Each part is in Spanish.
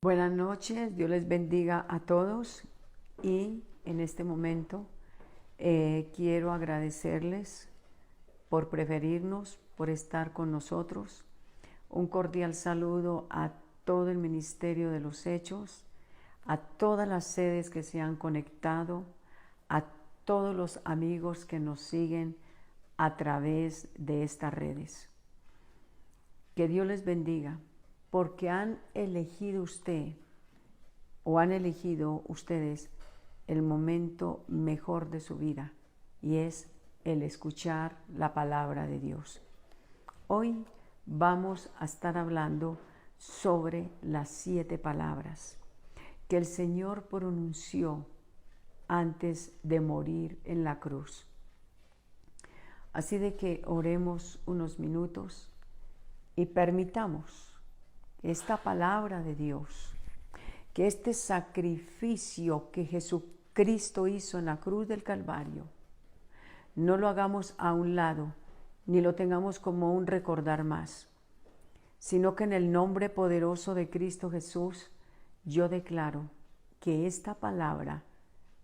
Buenas noches, Dios les bendiga a todos y en este momento quiero agradecerles por preferirnos, por estar con nosotros. Un cordial saludo a todo el Ministerio de los Hechos, a todas las sedes que se han conectado, a todos los amigos que nos siguen a través de estas redes. Que Dios les bendiga, porque han elegido usted o han elegido ustedes el momento mejor de su vida y es el escuchar la palabra de Dios. Hoy vamos a estar hablando sobre las 7 palabras que el Señor pronunció antes de morir en la cruz. Así de que oremos unos minutos y permitamos que esta palabra de Dios, que este sacrificio que Jesucristo hizo en la cruz del Calvario, no lo hagamos a un lado, ni lo tengamos como un recordar más, sino que en el nombre poderoso de Cristo Jesús, yo declaro que esta palabra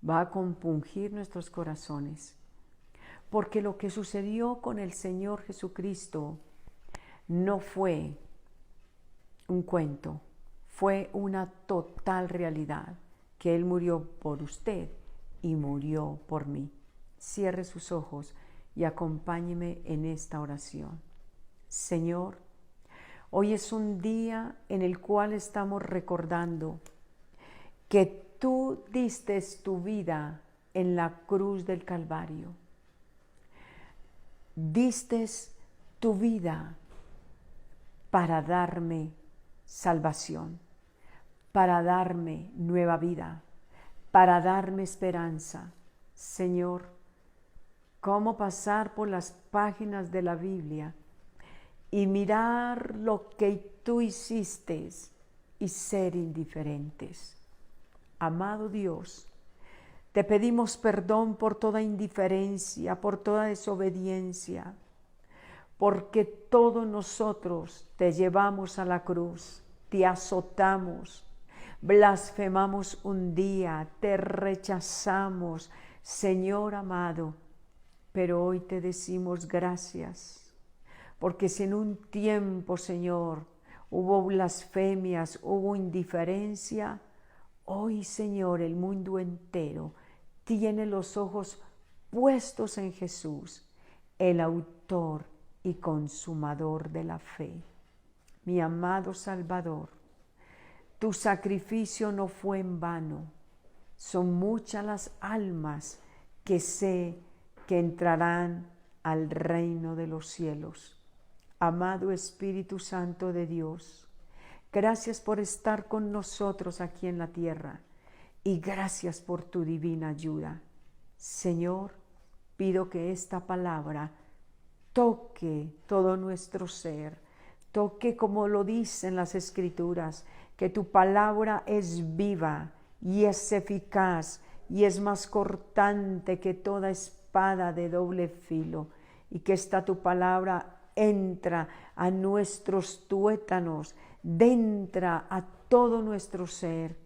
va a compungir nuestros corazones, porque lo que sucedió con el Señor Jesucristo no fue un cuento, fue una total realidad, que Él murió por usted y murió por mí. Cierre sus ojos y acompáñeme en esta oración. Señor, hoy es un día en el cual estamos recordando que tú diste tu vida en la cruz del Calvario. Diste tu vida para darme salvación, para darme nueva vida, para darme esperanza. Señor, ¿cómo pasar por las páginas de la Biblia y mirar lo que tú hiciste y ser indiferentes? Amado Dios, te pedimos perdón por toda indiferencia, por toda desobediencia, porque todos nosotros te llevamos a la cruz, te azotamos, blasfemamos un día, te rechazamos, Señor amado, pero hoy te decimos gracias, porque si en un tiempo, Señor, hubo blasfemias, hubo indiferencia, hoy, Señor, el mundo entero tiene los ojos puestos en Jesús, el autor y consumador de la fe. Mi amado Salvador, tu sacrificio no fue en vano. Son muchas las almas que sé que entrarán al reino de los cielos. Amado Espíritu Santo de Dios, gracias por estar con nosotros aquí en la tierra y gracias por tu divina ayuda. Señor, pido que esta palabra toque todo nuestro ser, toque como lo dicen las Escrituras, que tu palabra es viva y es eficaz y es más cortante que toda espada de doble filo, y que esta tu palabra entra a nuestros tuétanos, entra a todo nuestro ser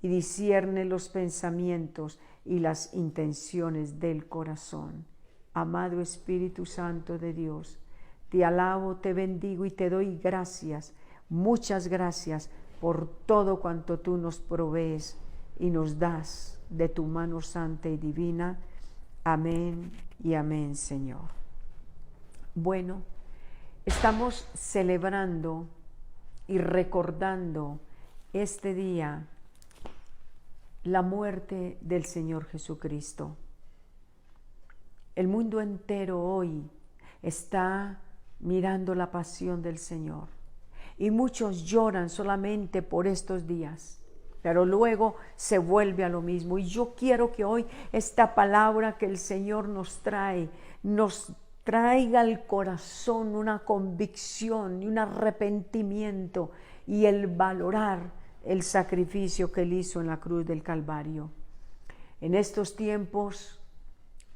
y discierne los pensamientos y las intenciones del corazón. Amado Espíritu Santo de Dios, te alabo, te bendigo y te doy gracias, muchas gracias por todo cuanto tú nos provees y nos das de tu mano santa y divina. Amén y amén, Señor. Bueno, estamos celebrando y recordando este día la muerte del Señor Jesucristo. El mundo entero hoy está mirando la pasión del Señor y muchos lloran solamente por estos días, pero luego se vuelve a lo mismo. Y yo quiero que hoy esta palabra que el Señor nos traiga al corazón una convicción y un arrepentimiento y el valorar el sacrificio que Él hizo en la cruz del Calvario. En estos tiempos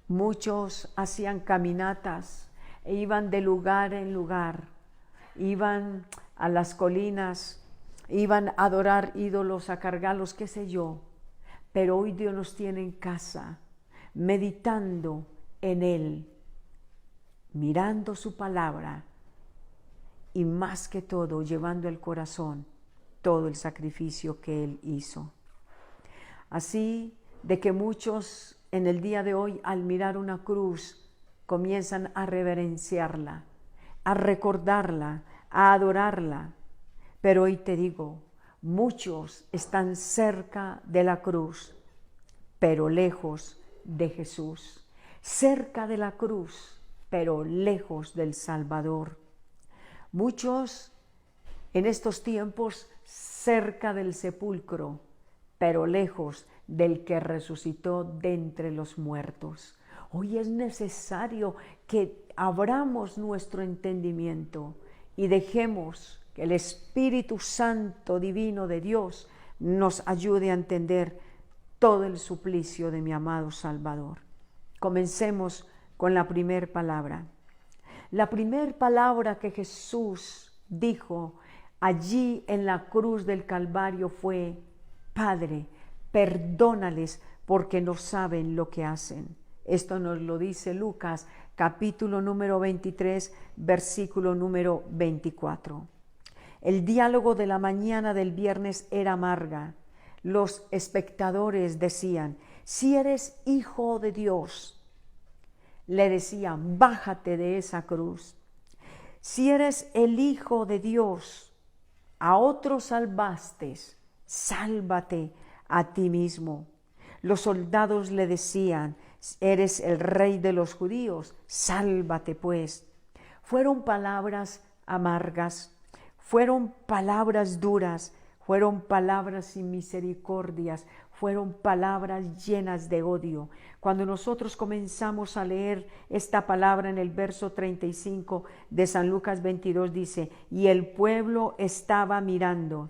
muchos hacían caminatas e iban de lugar en lugar, iban a las colinas iban a adorar ídolos, a cargarlos, qué sé yo. Pero hoy Dios nos tiene en casa, meditando en Él, mirando su palabra y más que todo llevando al corazón todo el sacrificio que Él hizo. Así de que muchos en el día de hoy al mirar una cruz comienzan a reverenciarla, a recordarla, a adorarla. Pero hoy te digo, muchos están cerca de la cruz, pero lejos de Jesús. Cerca de la cruz, pero lejos del Salvador. Muchos en estos tiempos cerca del sepulcro, pero lejos del que resucitó de entre los muertos. Hoy es necesario que abramos nuestro entendimiento y dejemos que el Espíritu Santo divino de Dios nos ayude a entender todo el suplicio de mi amado Salvador. Comencemos con la primera palabra. La primera palabra que Jesús dijo allí en la cruz del Calvario fue: Padre, perdónales porque no saben lo que hacen. Esto nos lo dice Lucas, capítulo número 23, versículo número 24. El diálogo de la mañana del viernes era amarga. Los espectadores decían: si eres hijo de Dios. Le decían: bájate de esa cruz. Si eres el Hijo de Dios, a otros salvaste, sálvate a ti mismo. Los soldados le decían: eres el Rey de los judíos, sálvate pues. Fueron palabras amargas, fueron palabras duras, fueron palabras sin misericordias, fueron palabras llenas de odio. Cuando nosotros comenzamos a leer esta palabra en el verso 35 de San Lucas 22, dice: y el pueblo estaba mirando.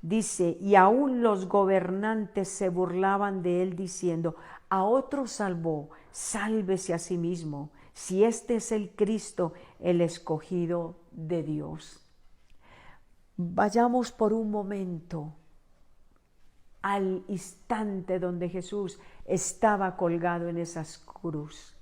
Dice: y aún los gobernantes se burlaban de él diciendo: a otro salvó, sálvese a sí mismo, si este es el Cristo, el escogido de Dios. Vayamos por un momento al instante donde Jesús estaba colgado en esa cruz.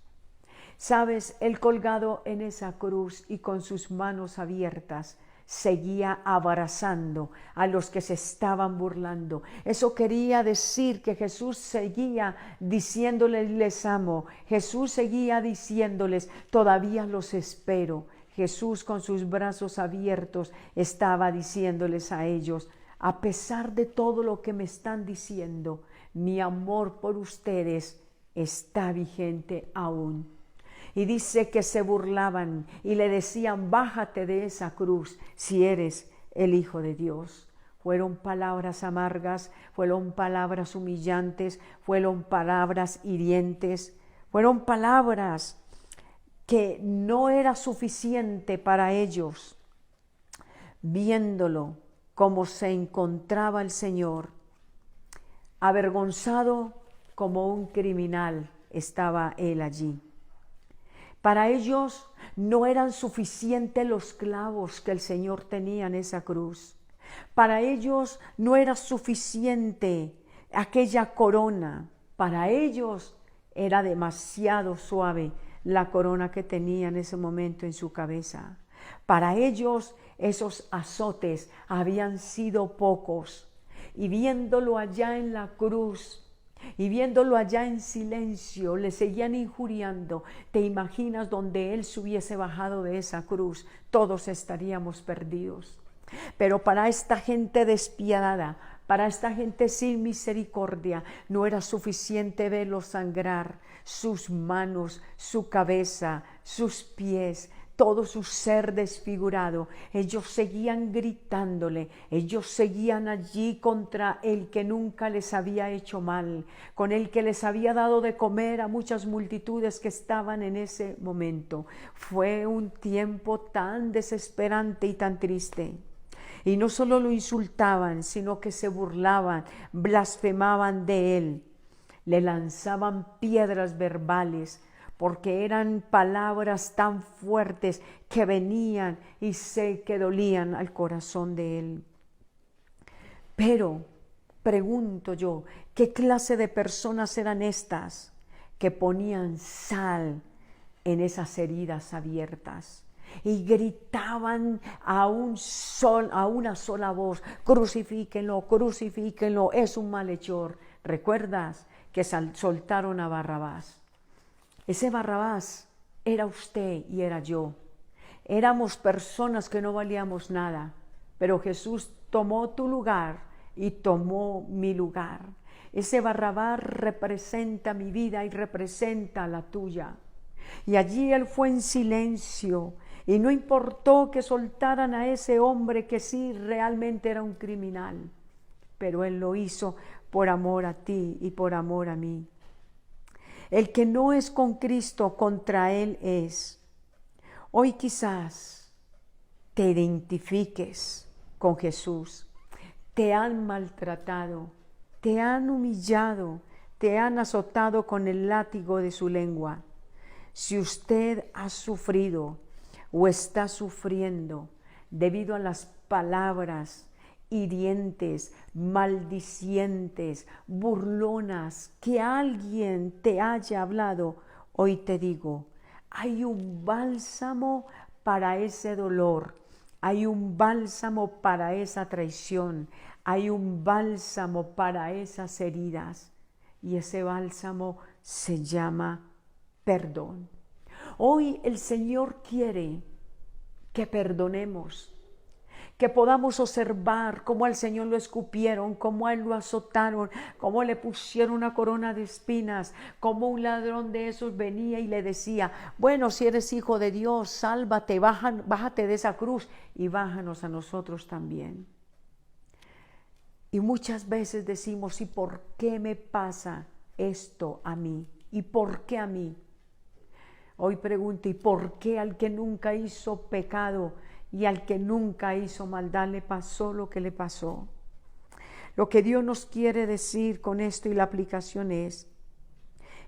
Sabes, él colgado en esa cruz y con sus manos abiertas seguía abrazando a los que se estaban burlando. Eso quería decir que Jesús seguía diciéndoles: les amo. Jesús seguía diciéndoles: todavía los espero. Jesús con sus brazos abiertos estaba diciéndoles a ellos: a pesar de todo lo que me están diciendo, mi amor por ustedes está vigente aún. Y dice que se burlaban y le decían: bájate de esa cruz si eres el Hijo de Dios. Fueron palabras amargas, fueron palabras humillantes, fueron palabras hirientes, fueron palabras que no era suficiente para ellos. Viéndolo como se encontraba el Señor, avergonzado como un criminal, estaba él allí. Para ellos no eran suficientes los clavos que el Señor tenía en esa cruz. Para ellos no era suficiente aquella corona. Para ellos era demasiado suave la corona que tenía en ese momento en su cabeza. Para ellos esos azotes habían sido pocos. Y viéndolo allá en la cruz, y viéndolo allá en silencio, le seguían injuriando. ¿Te imaginas donde él se hubiese bajado de esa cruz? Todos estaríamos perdidos. Pero para esta gente despiadada, para esta gente sin misericordia, no era suficiente verlo sangrar, sus manos, su cabeza, sus pies, todo su ser desfigurado. Ellos seguían gritándole, ellos seguían allí contra el que nunca les había hecho mal, con el que les había dado de comer a muchas multitudes que estaban en ese momento. Fue un tiempo tan desesperante y tan triste. Y no solo lo insultaban, sino que se burlaban, blasfemaban de él, le lanzaban piedras verbales, porque eran palabras tan fuertes que venían y que dolían al corazón de él. Pero pregunto yo, ¿qué clase de personas eran estas que ponían sal en esas heridas abiertas y gritaban a una sola voz: crucifíquenlo, crucifíquenlo, es un malhechor? ¿Recuerdas que soltaron a Barrabás? Ese Barrabás era usted y era yo. Éramos personas que no valíamos nada, pero Jesús tomó tu lugar y tomó mi lugar. Ese Barrabás representa mi vida y representa la tuya. Y allí él fue en silencio y no importó que soltaran a ese hombre que sí realmente era un criminal, pero él lo hizo por amor a ti y por amor a mí. El que no es con Cristo, contra él es. Hoy quizás te identifiques con Jesús. Te han maltratado, te han humillado, te han azotado con el látigo de su lengua. Si usted ha sufrido o está sufriendo debido a las palabras hirientes, maldicientes, burlonas que alguien te haya hablado, hoy te digo, hay un bálsamo para ese dolor, hay un bálsamo para esa traición, hay un bálsamo para esas heridas, y ese bálsamo se llama perdón. Hoy el Señor quiere que perdonemos, que podamos observar cómo al Señor lo escupieron, cómo a Él lo azotaron, cómo le pusieron una corona de espinas, cómo un ladrón de esos venía y le decía: bueno, si eres hijo de Dios, sálvate, bájate de esa cruz y bájanos a nosotros también. Y muchas veces decimos: ¿y por qué me pasa esto a mí? ¿Y por qué a mí? Hoy pregunto: ¿y por qué al que nunca hizo pecado y al que nunca hizo maldad le pasó lo que le pasó? Lo que Dios nos quiere decir con esto y la aplicación es: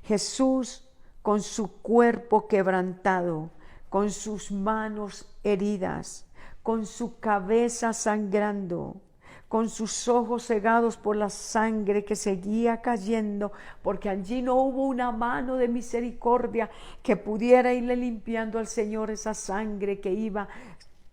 Jesús, con su cuerpo quebrantado, con sus manos heridas, con su cabeza sangrando, con sus ojos cegados por la sangre que seguía cayendo, porque allí no hubo una mano de misericordia que pudiera irle limpiando al Señor esa sangre que iba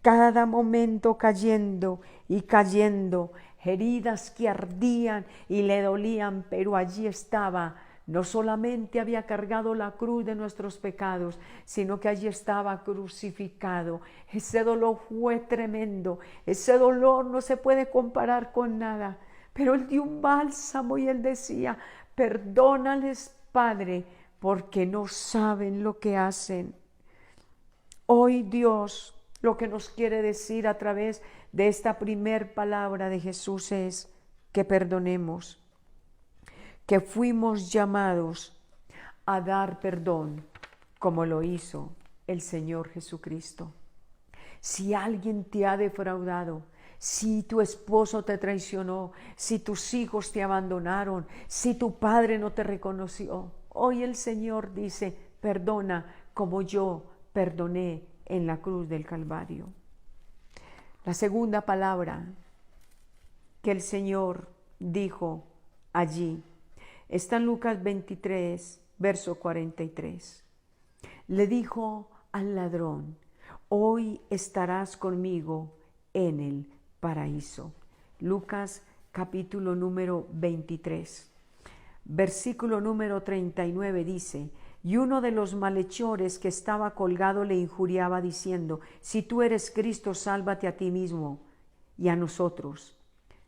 cada momento cayendo y cayendo, heridas que ardían y le dolían, pero allí estaba. No solamente había cargado la cruz de nuestros pecados, sino que allí estaba crucificado. Ese dolor fue tremendo, ese dolor no se puede comparar con nada, pero Él dio un bálsamo y Él decía: perdónales, Padre, porque no saben lo que hacen. Hoy Dios lo que nos quiere decir a través de esta primer palabra de Jesús es que perdonemos, que fuimos llamados a dar perdón como lo hizo el Señor Jesucristo. Si alguien te ha defraudado, si tu esposo te traicionó, si tus hijos te abandonaron, si tu padre no te reconoció, hoy el Señor dice: perdona como yo perdoné en la cruz del Calvario. La segunda palabra que el Señor dijo allí está en Lucas 23, verso 43. Le dijo al ladrón: hoy estarás conmigo en el paraíso. Lucas capítulo número 23, versículo número 39 dice: y uno de los malhechores que estaba colgado le injuriaba diciendo: si tú eres Cristo, sálvate a ti mismo y a nosotros.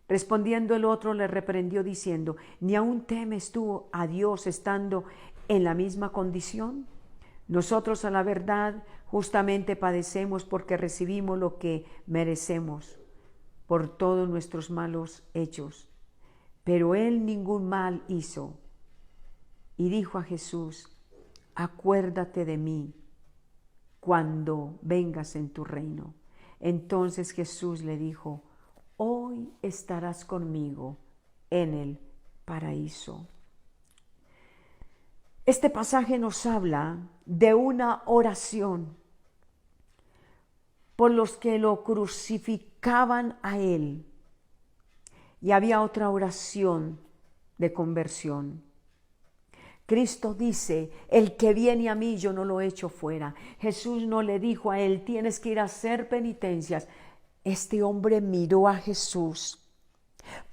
Respondiendo el otro le reprendió diciendo: ¿ni aún temes tú a Dios estando en la misma condición? Nosotros, a la verdad, justamente padecemos porque recibimos lo que merecemos por todos nuestros malos hechos. Pero él ningún mal hizo. Y dijo a Jesús: acuérdate de mí cuando vengas en tu reino. Entonces Jesús le dijo: hoy estarás conmigo en el paraíso. Este pasaje nos habla de una oración por los que lo crucificaban a él. Y había otra oración de conversión. Cristo dice, el que viene a mí yo no lo echo fuera. Jesús no le dijo a él, tienes que ir a hacer penitencias. Este hombre miró a Jesús.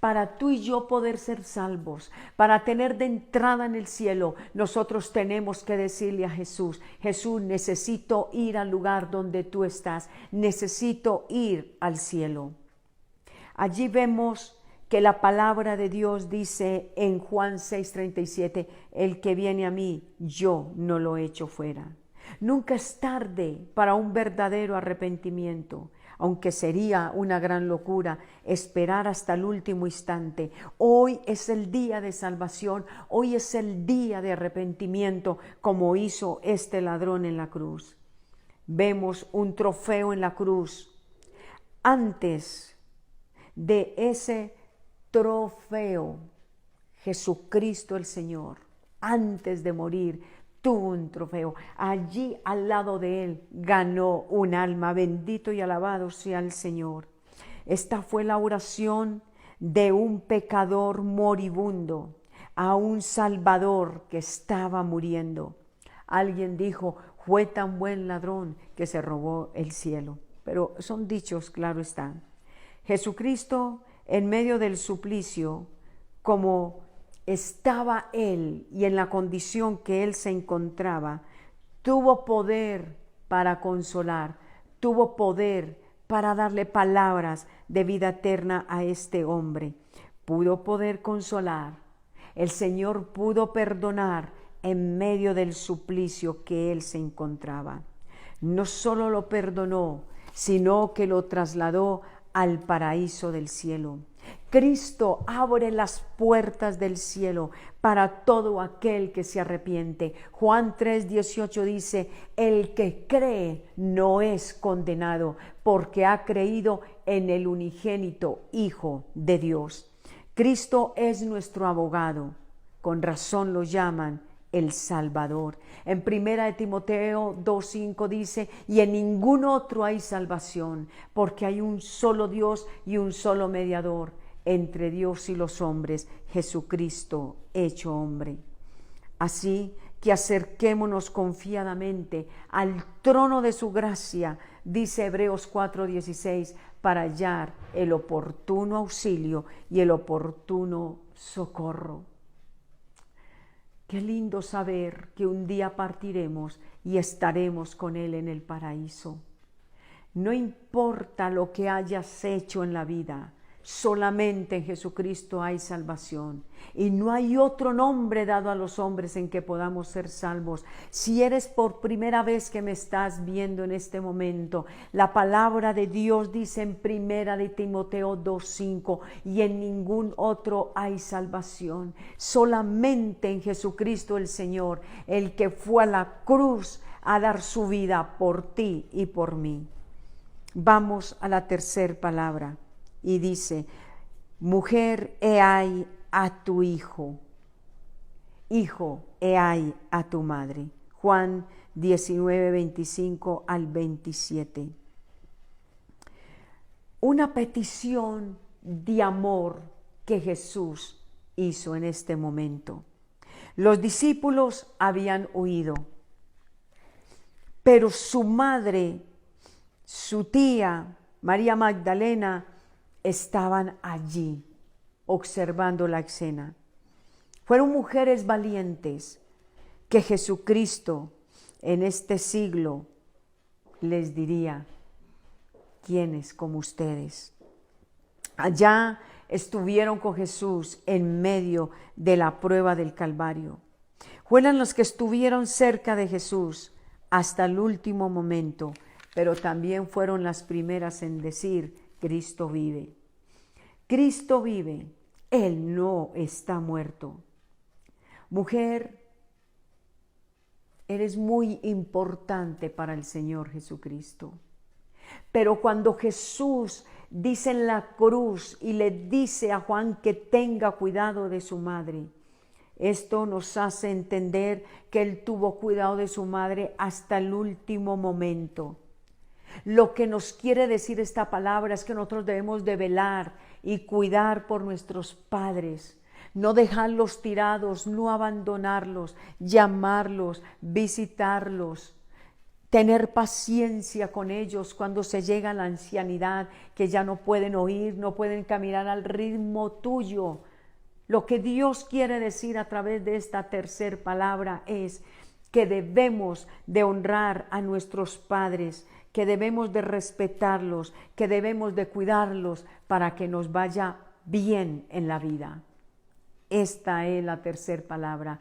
Para tú y yo poder ser salvos, para tener de entrada en el cielo, nosotros tenemos que decirle a Jesús, Jesús, necesito ir al lugar donde tú estás, necesito ir al cielo. Allí vemos que la palabra de Dios dice en Juan 6:37, el que viene a mí, yo no lo echo fuera. Nunca es tarde para un verdadero arrepentimiento, aunque sería una gran locura esperar hasta el último instante. Hoy es el día de salvación, hoy es el día de arrepentimiento, como hizo este ladrón en la cruz. Vemos un trofeo en la cruz. Antes de ese trofeo, Jesucristo el Señor, antes de morir, tuvo un trofeo. Allí al lado de él ganó un alma. Bendito y alabado sea el Señor. Esta fue la oración de un pecador moribundo a un Salvador que estaba muriendo. Alguien dijo, fue tan buen ladrón que se robó el cielo. Pero son dichos, claro está. Jesucristo, en medio del suplicio, como estaba él y en la condición que él se encontraba, tuvo poder para consolar, tuvo poder para darle palabras de vida eterna a este hombre. Pudo poder consolar. El Señor pudo perdonar en medio del suplicio que él se encontraba. No solo lo perdonó, sino que lo trasladó al paraíso del cielo. Cristo abre las puertas del cielo para todo aquel que se arrepiente. Juan 3:18 dice, el que cree no es condenado, porque ha creído en el unigénito Hijo de Dios. Cristo es nuestro abogado, con razón lo llaman el Salvador. En 1 Timoteo 2:5 dice, y en ningún otro hay salvación, porque hay un solo Dios y un solo mediador entre Dios y los hombres, Jesucristo hecho hombre. Así que acerquémonos confiadamente al trono de su gracia, dice Hebreos 4:16, para hallar el oportuno auxilio y el oportuno socorro. Qué lindo saber que un día partiremos y estaremos con Él en el paraíso. No importa lo que hayas hecho en la vida, solamente en Jesucristo hay salvación. Y no hay otro nombre dado a los hombres en que podamos ser salvos. Si eres por primera vez que me estás viendo en este momento, la palabra de Dios dice en 1 Timoteo 2:5, y en ningún otro hay salvación. Solamente en Jesucristo el Señor, el que fue a la cruz a dar su vida por ti y por mí. Vamos a la tercera palabra. Y dice, mujer, he ahí a tu hijo, hijo, he ahí a tu madre. Juan 19:25 al 27. Una petición de amor que Jesús hizo en este momento. Los discípulos habían huido, pero su madre, su tía, María Magdalena, estaban allí observando la escena. Fueron mujeres valientes que Jesucristo en este siglo les diría, ¿quiénes como ustedes? Allá estuvieron con Jesús en medio de la prueba del Calvario. Fueron los que estuvieron cerca de Jesús hasta el último momento, pero también fueron las primeras en decir, Cristo vive. Cristo vive. Él no está muerto. Mujer, eres muy importante para el Señor Jesucristo. Pero cuando Jesús dice en la cruz y le dice a Juan que tenga cuidado de su madre, esto nos hace entender que Él tuvo cuidado de su madre hasta el último momento. Lo que nos quiere decir esta palabra es que nosotros debemos de velar y cuidar por nuestros padres. No dejarlos tirados, no abandonarlos, llamarlos, visitarlos, tener paciencia con ellos cuando se llega a la ancianidad, que ya no pueden oír, no pueden caminar al ritmo tuyo. Lo que Dios quiere decir a través de esta tercera palabra es que debemos de honrar a nuestros padres, que debemos de respetarlos, que debemos de cuidarlos para que nos vaya bien en la vida. Esta es la tercera palabra.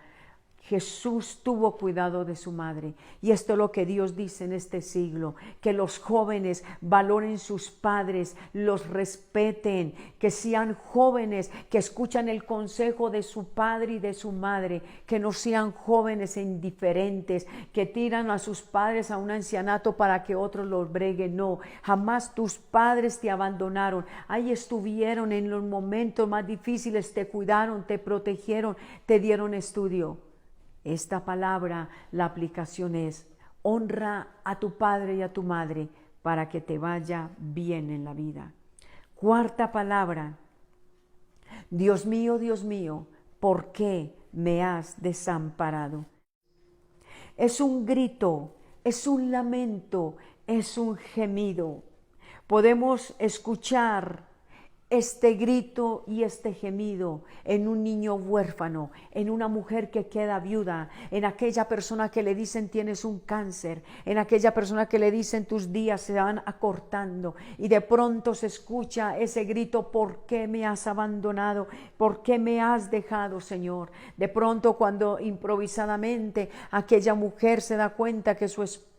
Jesús tuvo cuidado de su madre, y esto es lo que Dios dice en este siglo, que los jóvenes valoren sus padres, los respeten, que sean jóvenes que escuchan el consejo de su padre y de su madre, que no sean jóvenes indiferentes, que tiran a sus padres a un ancianato para que otros los breguen. No, jamás tus padres te abandonaron, ahí estuvieron en los momentos más difíciles, te cuidaron, te protegieron, te dieron estudio. Esta palabra, la aplicación es: honra a tu padre y a tu madre para que te vaya bien en la vida. Cuarta palabra: Dios mío, ¿por qué me has desamparado? Es un grito, es un lamento, es un gemido. Podemos escuchar este grito y este gemido en un niño huérfano, en una mujer que queda viuda, en aquella persona que le dicen tienes un cáncer, en aquella persona que le dicen tus días se van acortando, y de pronto se escucha ese grito: ¿por qué me has abandonado? ¿Por qué me has dejado, Señor? De pronto, cuando improvisadamente aquella mujer se da cuenta que su esposo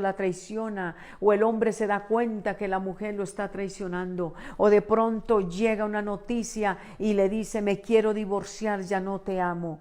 la traiciona, o el hombre se da cuenta que la mujer lo está traicionando, o de pronto llega una noticia y le dice: me quiero divorciar, ya no te amo.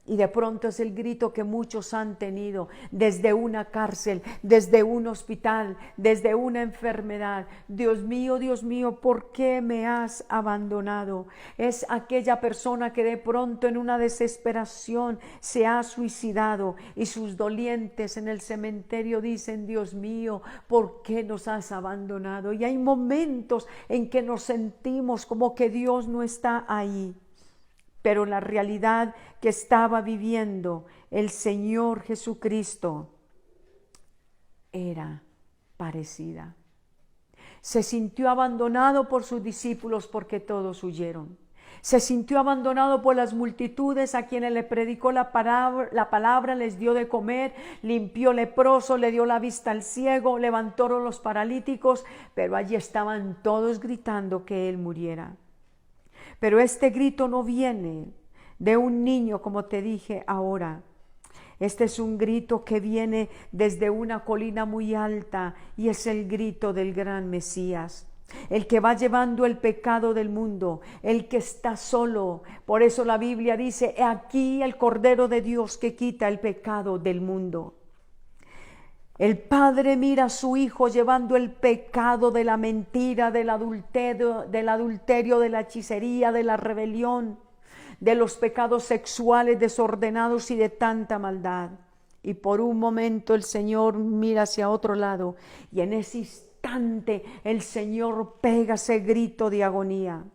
Y de pronto es el grito que muchos han tenido desde una cárcel, desde un hospital, desde una enfermedad: Dios mío, ¿por qué me has abandonado? Es aquella persona que de pronto en una desesperación se ha suicidado, y sus dolientes en el cementerio dicen: Dios mío, ¿por qué nos has abandonado? Y hay momentos en que nos sentimos como que Dios no está ahí. Pero la realidad que estaba viviendo el Señor Jesucristo era parecida. Se sintió abandonado por sus discípulos porque todos huyeron. Se sintió abandonado por las multitudes a quienes le predicó la palabra, les dio de comer, limpió leproso, le dio la vista al ciego, levantó los paralíticos, pero allí estaban todos gritando que él muriera. Pero este grito no viene de un niño, como te dije ahora. Este es un grito que viene desde una colina muy alta, y es el grito del gran Mesías, el que va llevando el pecado del mundo, el que está solo. Por eso la Biblia dice: he aquí el Cordero de Dios que quita el pecado del mundo. El Padre mira a su Hijo llevando el pecado de la mentira, del adulterio, de la hechicería, de la rebelión, de los pecados sexuales desordenados y de tanta maldad. Y por un momento el Señor mira hacia otro lado, y en ese instante el Señor pega ese grito de agonía.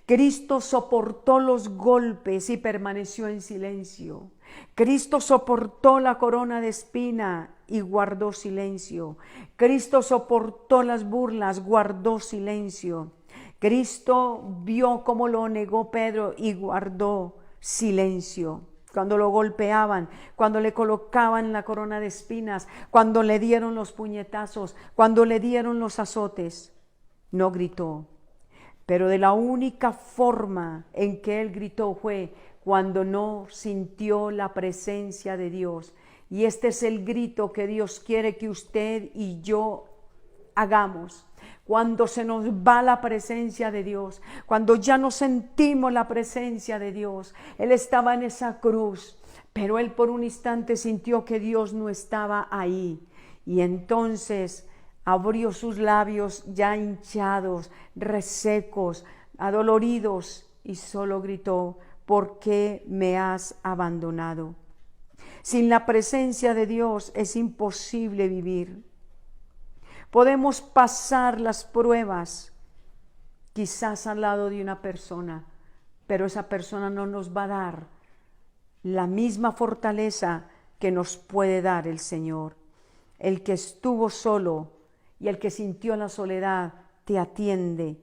Cristo soportó los golpes y permaneció en silencio. Cristo soportó la corona de espina y guardó silencio. Cristo soportó las burlas, guardó silencio. Cristo vio cómo lo negó Pedro y guardó silencio. Cuando lo golpeaban, cuando le colocaban la corona de espinas, cuando le dieron los puñetazos, cuando le dieron los azotes, no gritó. Pero de la única forma en que él gritó fue cuando no sintió la presencia de Dios. Y este es el grito que Dios quiere que usted y yo hagamos. Cuando se nos va la presencia de Dios, cuando ya no sentimos la presencia de Dios. Él estaba en esa cruz, pero él por un instante sintió que Dios no estaba ahí. Y entonces abrió sus labios ya hinchados, resecos, adoloridos, y solo gritó: ¿por qué me has abandonado? Sin la presencia de Dios es imposible vivir. Podemos pasar las pruebas quizás al lado de una persona, pero esa persona no nos va a dar la misma fortaleza que nos puede dar el Señor. El que estuvo solo y el que sintió la soledad te atiende,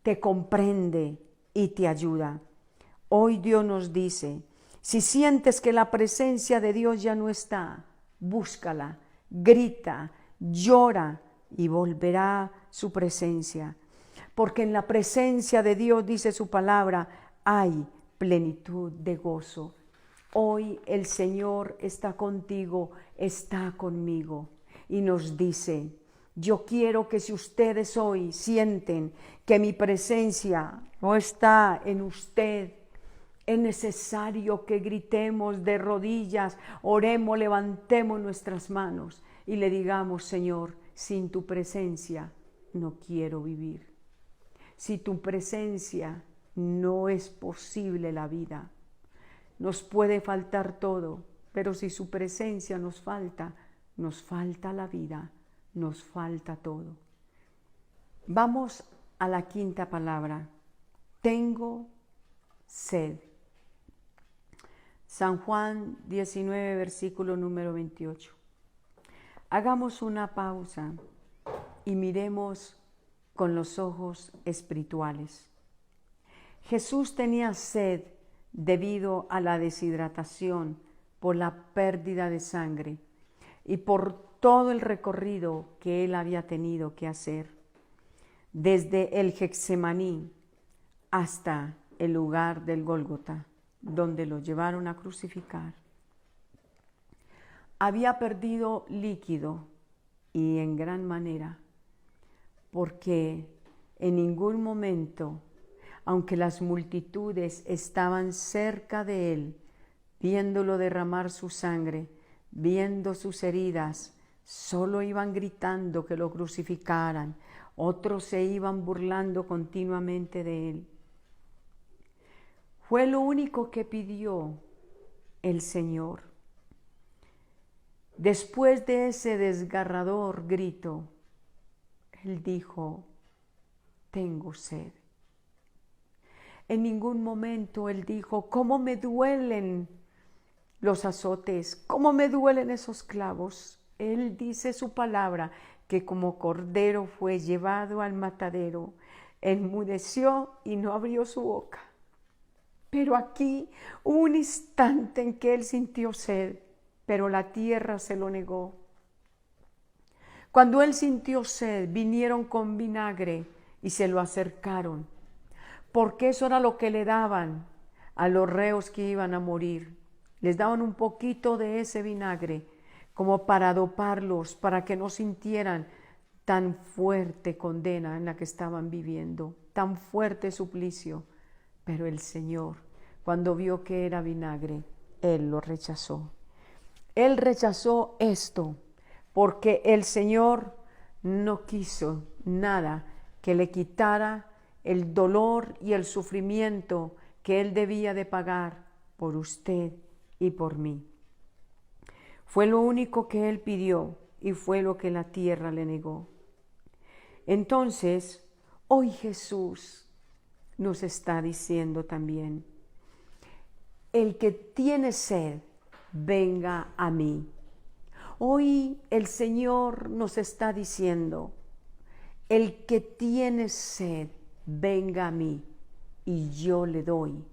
te comprende y te ayuda. Hoy Dios nos dice, si sientes que la presencia de Dios ya no está, búscala, grita, llora y volverá su presencia. Porque en la presencia de Dios, dice su palabra, hay plenitud de gozo. Hoy el Señor está contigo, está conmigo y nos dice, yo quiero que si ustedes hoy sienten que mi presencia no está en usted, es necesario que gritemos de rodillas, oremos, levantemos nuestras manos y le digamos, Señor, sin tu presencia no quiero vivir. Si tu presencia no es posible la vida. Nos puede faltar todo, pero si su presencia nos falta la vida, nos falta todo. Vamos a la quinta palabra. Tengo sed. San Juan 19, versículo número 28. Hagamos una pausa y miremos con los ojos espirituales. Jesús tenía sed debido a la deshidratación por la pérdida de sangre y por todo el recorrido que él había tenido que hacer, desde el Getsemaní hasta el lugar del Gólgota, donde lo llevaron a crucificar. Había perdido líquido y en gran manera, porque en ningún momento, aunque las multitudes estaban cerca de él, viéndolo derramar su sangre, viendo sus heridas, solo iban gritando que lo crucificaran, otros se iban burlando continuamente de él. Fue lo único que pidió el Señor. Después de ese desgarrador grito, él dijo, tengo sed. En ningún momento él dijo, ¿cómo me duelen los azotes? ¿Cómo me duelen esos clavos? Él dice su palabra, que como cordero fue llevado al matadero, enmudeció y no abrió su boca. Pero aquí hubo un instante en que él sintió sed, pero la tierra se lo negó. Cuando él sintió sed, vinieron con vinagre y se lo acercaron, porque eso era lo que le daban a los reos que iban a morir. Les daban un poquito de ese vinagre como para doparlos, para que no sintieran tan fuerte condena en la que estaban viviendo, tan fuerte suplicio. Pero el Señor, cuando vio que era vinagre, Él lo rechazó. Él rechazó esto porque el Señor no quiso nada que le quitara el dolor y el sufrimiento que Él debía de pagar por usted y por mí. Fue lo único que Él pidió y fue lo que la tierra le negó. Entonces, hoy Jesús nos está diciendo también, el que tiene sed, venga a mí. Hoy el Señor nos está diciendo, el que tiene sed, venga a mí y yo le doy.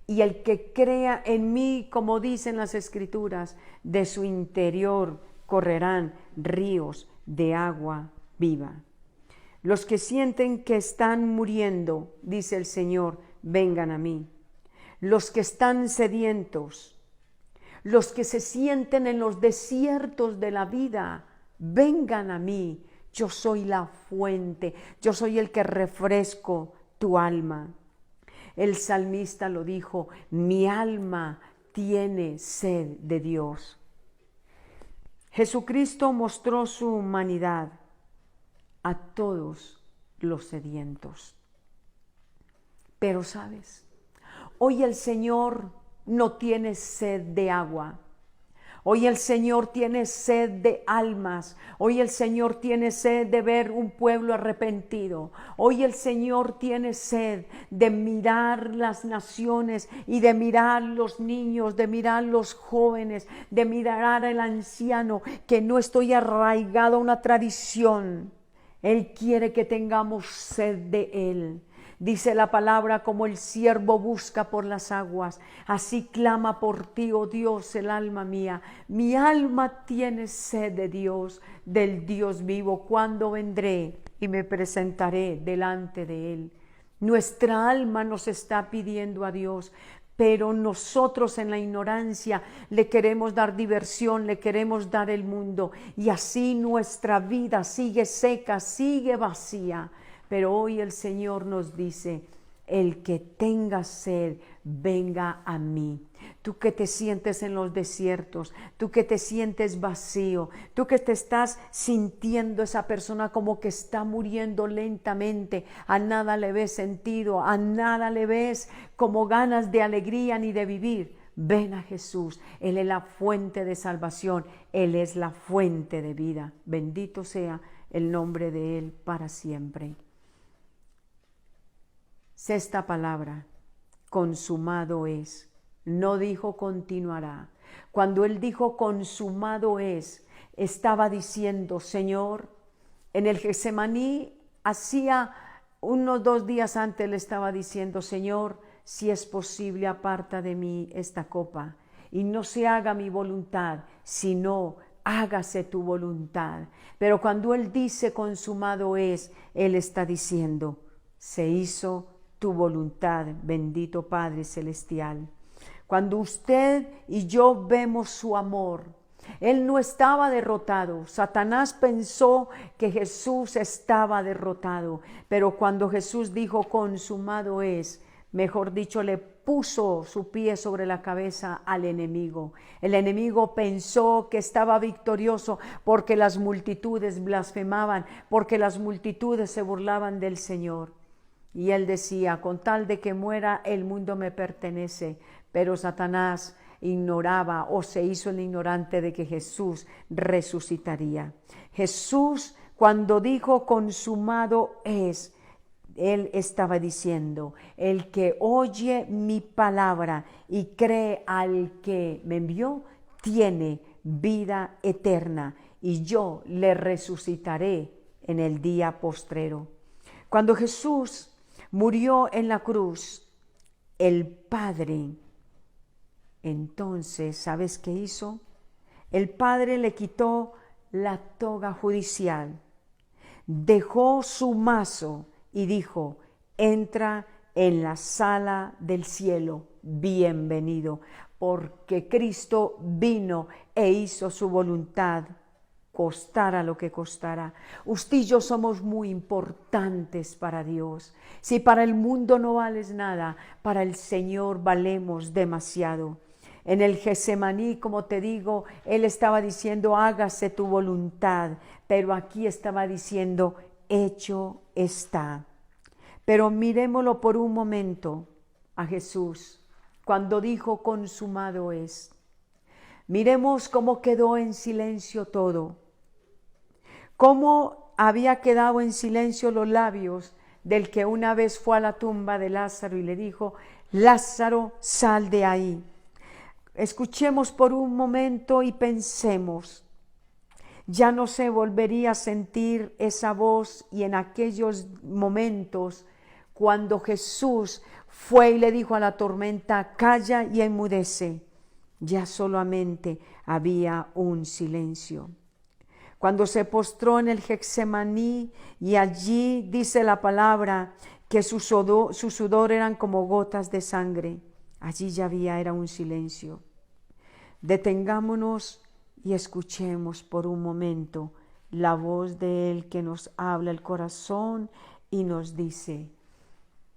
Y el que crea en mí, como dicen las Escrituras, de su interior correrán ríos de agua viva. Los que sienten que están muriendo, dice el Señor, vengan a mí. Los que están sedientos, los que se sienten en los desiertos de la vida, vengan a mí. Yo soy la fuente, yo soy el que refresco tu alma. El salmista lo dijo, mi alma tiene sed de Dios. Jesucristo mostró su humanidad a todos los sedientos. Pero ¿sabes? Hoy el Señor no tiene sed de agua. Hoy el Señor tiene sed de almas. Hoy el Señor tiene sed de ver un pueblo arrepentido. Hoy el Señor tiene sed de mirar las naciones y de mirar los niños, de mirar los jóvenes, de mirar al anciano, que no estoy arraigado a una tradición. Él quiere que tengamos sed de Él. Dice la palabra, como el siervo busca por las aguas, así clama por ti, oh Dios, el alma mía. Mi alma tiene sed de Dios, del Dios vivo. ¿Cuándo vendré y me presentaré delante de Él? Nuestra alma nos está pidiendo a Dios, pero nosotros en la ignorancia le queremos dar diversión, le queremos dar el mundo, y así nuestra vida sigue seca, sigue vacía. Pero hoy el Señor nos dice, el que tenga sed, venga a mí. Tú que te sientes en los desiertos, tú que te sientes vacío, tú que te estás sintiendo esa persona como que está muriendo lentamente, a nada le ves sentido, a nada le ves como ganas de alegría ni de vivir. Ven a Jesús, Él es la fuente de salvación, Él es la fuente de vida. Bendito sea el nombre de Él para siempre. Sexta palabra, consumado es. No dijo continuará. Cuando Él dijo consumado es, estaba diciendo, Señor, en el Getsemaní, hacía unos 2 días antes le estaba diciendo, Señor, si es posible, aparta de mí esta copa, y no se haga mi voluntad, sino hágase tu voluntad. Pero cuando Él dice consumado es, Él está diciendo, se hizo tu voluntad, bendito Padre Celestial. Cuando usted y yo vemos su amor, Él no estaba derrotado. Satanás pensó que Jesús estaba derrotado, pero cuando Jesús dijo consumado es, mejor dicho, le puso su pie sobre la cabeza al enemigo. El enemigo pensó que estaba victorioso porque las multitudes blasfemaban, porque las multitudes se burlaban del Señor. Y Él decía, con tal de que muera, el mundo me pertenece. Pero Satanás ignoraba o se hizo el ignorante de que Jesús resucitaría. Jesús, cuando dijo consumado es, Él estaba diciendo, el que oye mi palabra y cree al que me envió, tiene vida eterna, y yo le resucitaré en el día postrero. Cuando Jesús murió en la cruz, el Padre, entonces, ¿sabes qué hizo? El Padre le quitó la toga judicial, dejó su mazo y dijo, entra en la sala del cielo, bienvenido, porque Cristo vino e hizo su voluntad, costara lo que costara. Usted y yo somos muy importantes para Dios. Si para el mundo no vales nada, para el Señor valemos demasiado. En el Getsemaní, como te digo, Él estaba diciendo, hágase tu voluntad, pero aquí estaba diciendo, hecho está. Pero miremoslo por un momento a Jesús, cuando dijo consumado es. Miremos cómo quedó en silencio todo, cómo había quedado en silencio los labios del que una vez fue a la tumba de Lázaro y le dijo, Lázaro, sal de ahí. Escuchemos por un momento y pensemos, ya no se volvería a sentir esa voz, y en aquellos momentos cuando Jesús fue y le dijo a la tormenta, calla y enmudece, ya solamente había un silencio. Cuando se postró en el Getsemaní, y allí dice la palabra que su sudor eran como gotas de sangre, allí ya era un silencio. Detengámonos y escuchemos por un momento la voz de Él que nos habla el corazón y nos dice,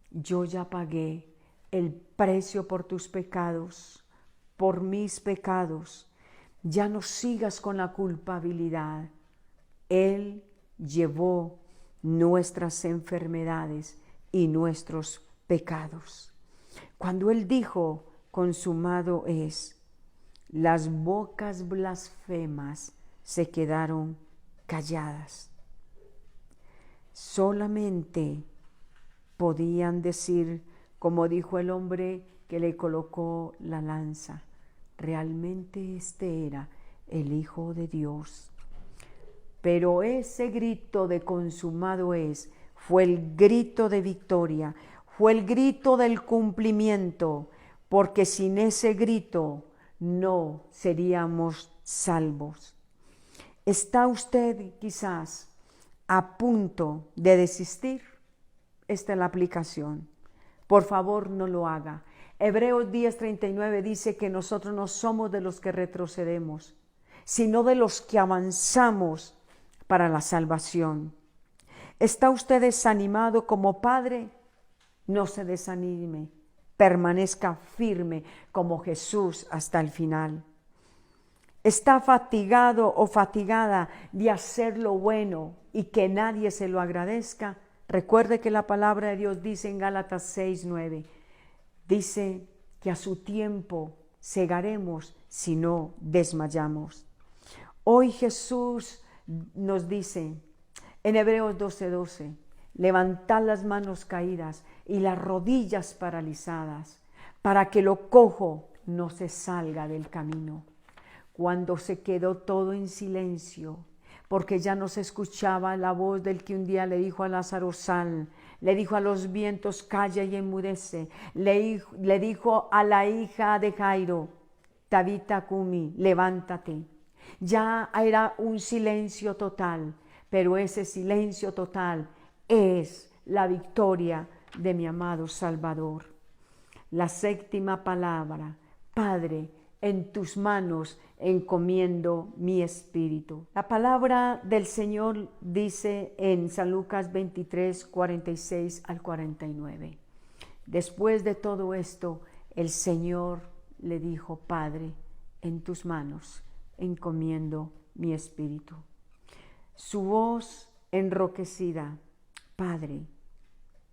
yo ya pagué el precio por tus pecados, por mis pecados. Ya no sigas con la culpabilidad. Él llevó nuestras enfermedades y nuestros pecados. Cuando Él dijo, consumado es, las bocas blasfemas se quedaron calladas. Solamente podían decir, como dijo el hombre que le colocó la lanza, realmente este era el Hijo de Dios. Pero ese grito de consumado es, fue el grito de victoria, fue el grito del cumplimiento, porque sin ese grito no seríamos salvos. ¿Está usted quizás a punto de desistir? Esta es la aplicación. Por favor, no lo haga. Hebreos 10:39 dice que nosotros no somos de los que retrocedemos, sino de los que avanzamos para la salvación. ¿Está usted desanimado como padre? No se desanime, permanezca firme como Jesús hasta el final. ¿Está fatigado o fatigada de hacer lo bueno y que nadie se lo agradezca? Recuerde que la palabra de Dios dice en Gálatas 6:9, dice que a su tiempo segaremos si no desmayamos. Hoy Jesús nos dice en Hebreos 12:12, levantad las manos caídas y las rodillas paralizadas para que lo cojo no se salga del camino. Cuando se quedó todo en silencio, porque ya no se escuchaba la voz del que un día le dijo a Lázaro, sal, le dijo a los vientos, calla y enmudece, le dijo a la hija de Jairo, Tabita Cumi, levántate. Ya era un silencio total, pero ese silencio total es la victoria de mi amado Salvador. La séptima palabra, Padre, en tus manos encomiendo mi espíritu. La palabra del Señor dice en San Lucas 23, 46 al 49. Después de todo esto, el Señor le dijo, Padre, en tus manos encomiendo mi espíritu. Su voz enronquecida, Padre,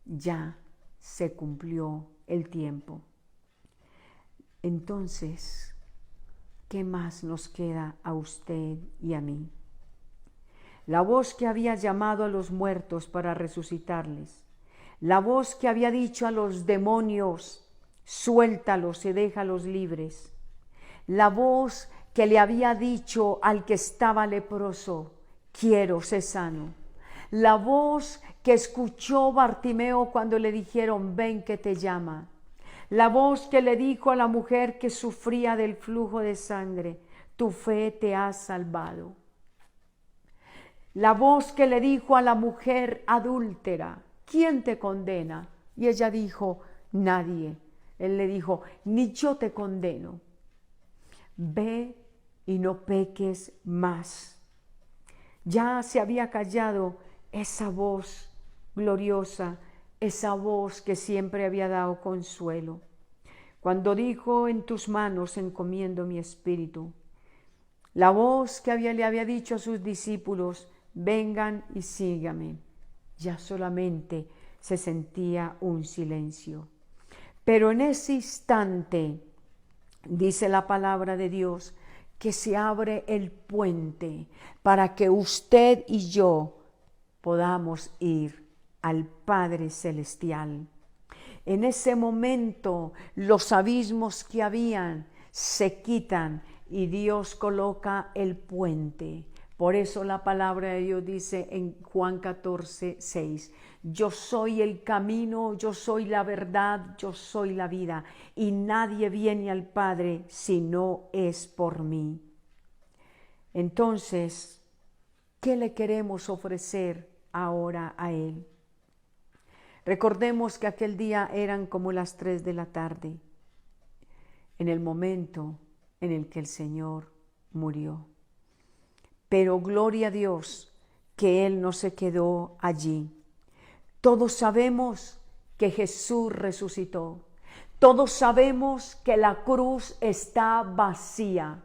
ya se cumplió el tiempo. Entonces, ¿qué más nos queda a usted y a mí? La voz que había llamado a los muertos para resucitarles, la voz que había dicho a los demonios, suéltalos y déjalos libres, la voz que le había dicho al que estaba leproso, quiero, sé sano, la voz que escuchó Bartimeo cuando le dijeron, ven que te llama, la voz que le dijo a la mujer que sufría del flujo de sangre, tu fe te ha salvado. La voz que le dijo a la mujer adúltera, ¿quién te condena? Y ella dijo, nadie. Él le dijo, ni yo te condeno. Ve y no peques más. Ya se había callado esa voz gloriosa, esa voz que siempre había dado consuelo. Cuando dijo, en tus manos encomiendo mi espíritu. La voz que le había dicho a sus discípulos, vengan y síganme. Ya solamente se sentía un silencio. Pero en ese instante, dice la palabra de Dios, que se abre el puente para que usted y yo podamos ir al Padre Celestial. En ese momento los abismos que habían se quitan y Dios coloca el puente. Por eso la palabra de Dios dice en Juan 14:6, yo soy el camino, yo soy la verdad, yo soy la vida, y nadie viene al Padre si no es por mí. Entonces, ¿qué le queremos ofrecer ahora a Él? Recordemos que aquel día eran como las 3 de la tarde, en el momento en el que el Señor murió. Pero gloria a Dios que Él no se quedó allí. Todos sabemos que Jesús resucitó. Todos sabemos que la cruz está vacía.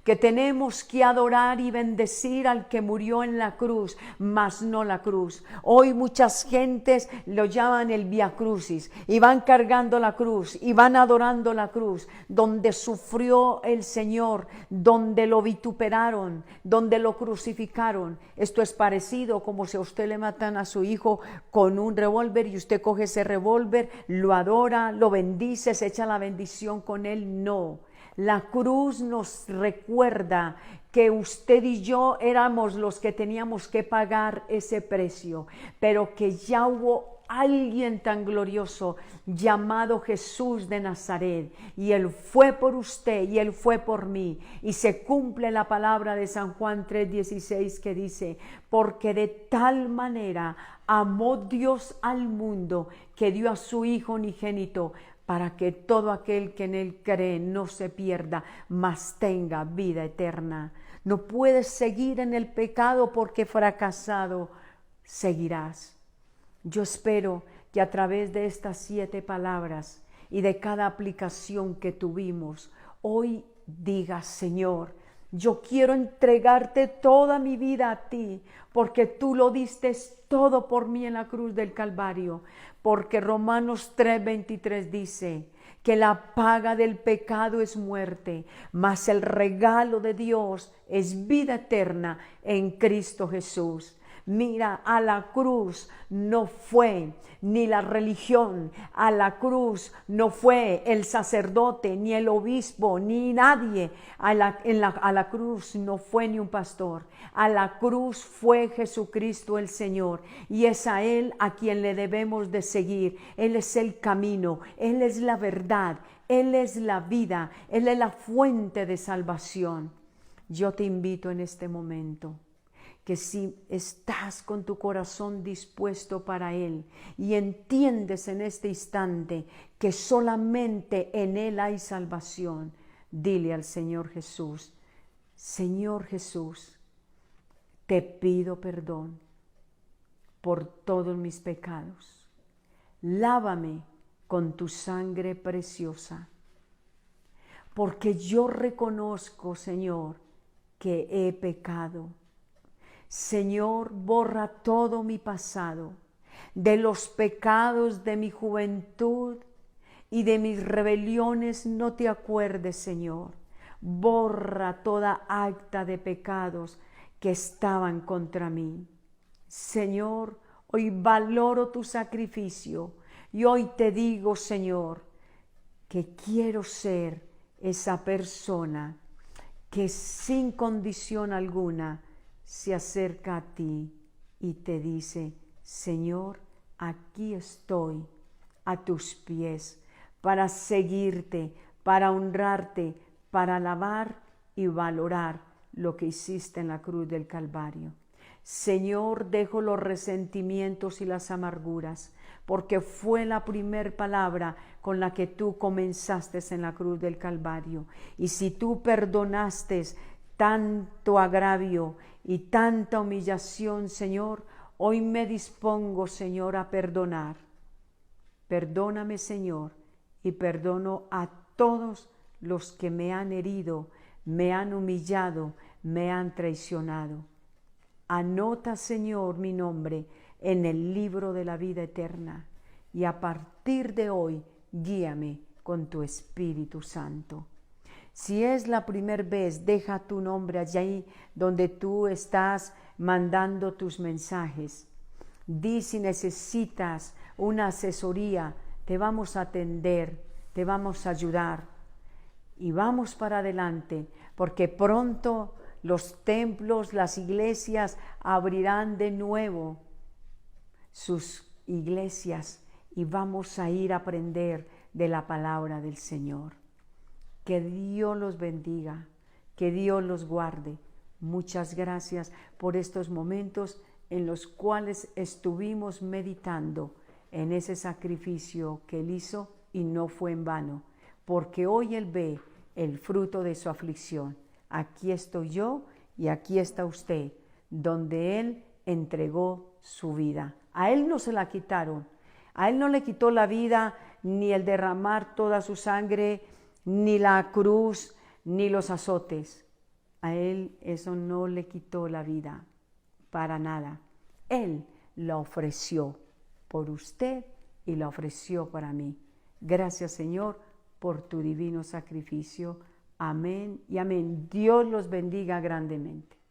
que tenemos que adorar y bendecir al que murió en la cruz, mas no la cruz. Hoy muchas gentes lo llaman el Vía Crucis y van cargando la cruz y van adorando la cruz, donde sufrió el Señor, donde lo vituperaron, donde lo crucificaron. Esto es parecido como si a usted le matan a su hijo con un revólver y usted coge ese revólver, lo adora, lo bendice, se echa la bendición con él. No. La cruz nos recuerda que usted y yo éramos los que teníamos que pagar ese precio, pero que ya hubo alguien tan glorioso llamado Jesús de Nazaret, y Él fue por usted y Él fue por mí, y se cumple la palabra de San Juan 3:16 que dice: porque de tal manera amó Dios al mundo que dio a su Hijo unigénito, para que todo aquel que en Él cree no se pierda, mas tenga vida eterna. No puedes seguir en el pecado porque fracasado seguirás. Yo espero que a través de estas 7 palabras y de cada aplicación que tuvimos, hoy digas: Señor, yo quiero entregarte toda mi vida a ti, porque tú lo diste todo por mí en la cruz del Calvario. Porque Romanos 3:23 dice que la paga del pecado es muerte, mas el regalo de Dios es vida eterna en Cristo Jesús. Mira, a la cruz no fue ni la religión, a la cruz no fue el sacerdote, ni el obispo, ni nadie. A la cruz no fue ni un pastor. A la cruz fue Jesucristo el Señor, y es a Él a quien le debemos de seguir. Él es el camino, Él es la verdad, Él es la vida, Él es la fuente de salvación. Yo te invito en este momento que si estás con tu corazón dispuesto para Él y entiendes en este instante que solamente en Él hay salvación, dile al Señor Jesús: Señor Jesús, te pido perdón por todos mis pecados. Lávame con tu sangre preciosa, porque yo reconozco, Señor, que he pecado. Señor, borra todo mi pasado, de los pecados de mi juventud y de mis rebeliones no te acuerdes, Señor. Borra toda acta de pecados que estaban contra mí. Señor, hoy valoro tu sacrificio y hoy te digo, Señor, que quiero ser esa persona que sin condición alguna se acerca a ti y te dice: Señor, aquí estoy a tus pies para seguirte, para honrarte, para alabar y valorar lo que hiciste en la cruz del Calvario. Señor, dejo los resentimientos y las amarguras, porque fue la primer palabra con la que tú comenzaste en la cruz del Calvario. Y si tú perdonaste tanto agravio y tanta humillación, Señor, hoy me dispongo, Señor, a perdonar. Perdóname, Señor, y perdono a todos los que me han herido, me han humillado, me han traicionado. Anota, Señor, mi nombre en el libro de la vida eterna, y a partir de hoy guíame con tu Espíritu Santo. Si es la primera vez, deja tu nombre allí donde tú estás mandando tus mensajes. Di si necesitas una asesoría, te vamos a atender, te vamos a ayudar. Y vamos para adelante, porque pronto los templos, las iglesias abrirán de nuevo sus iglesias y vamos a ir a aprender de la palabra del Señor. Que Dios los bendiga, que Dios los guarde. Muchas gracias por estos momentos en los cuales estuvimos meditando en ese sacrificio que Él hizo, y no fue en vano, porque hoy Él ve el fruto de su aflicción. Aquí estoy yo y aquí está usted, donde Él entregó su vida. A Él no se la quitaron, a Él no le quitó la vida, ni el derramar toda su sangre, ni la cruz, ni los azotes. A Él eso no le quitó la vida, para nada. Él la ofreció por usted y la ofreció para mí. Gracias, Señor, por tu divino sacrificio. Amén y amén. Dios los bendiga grandemente.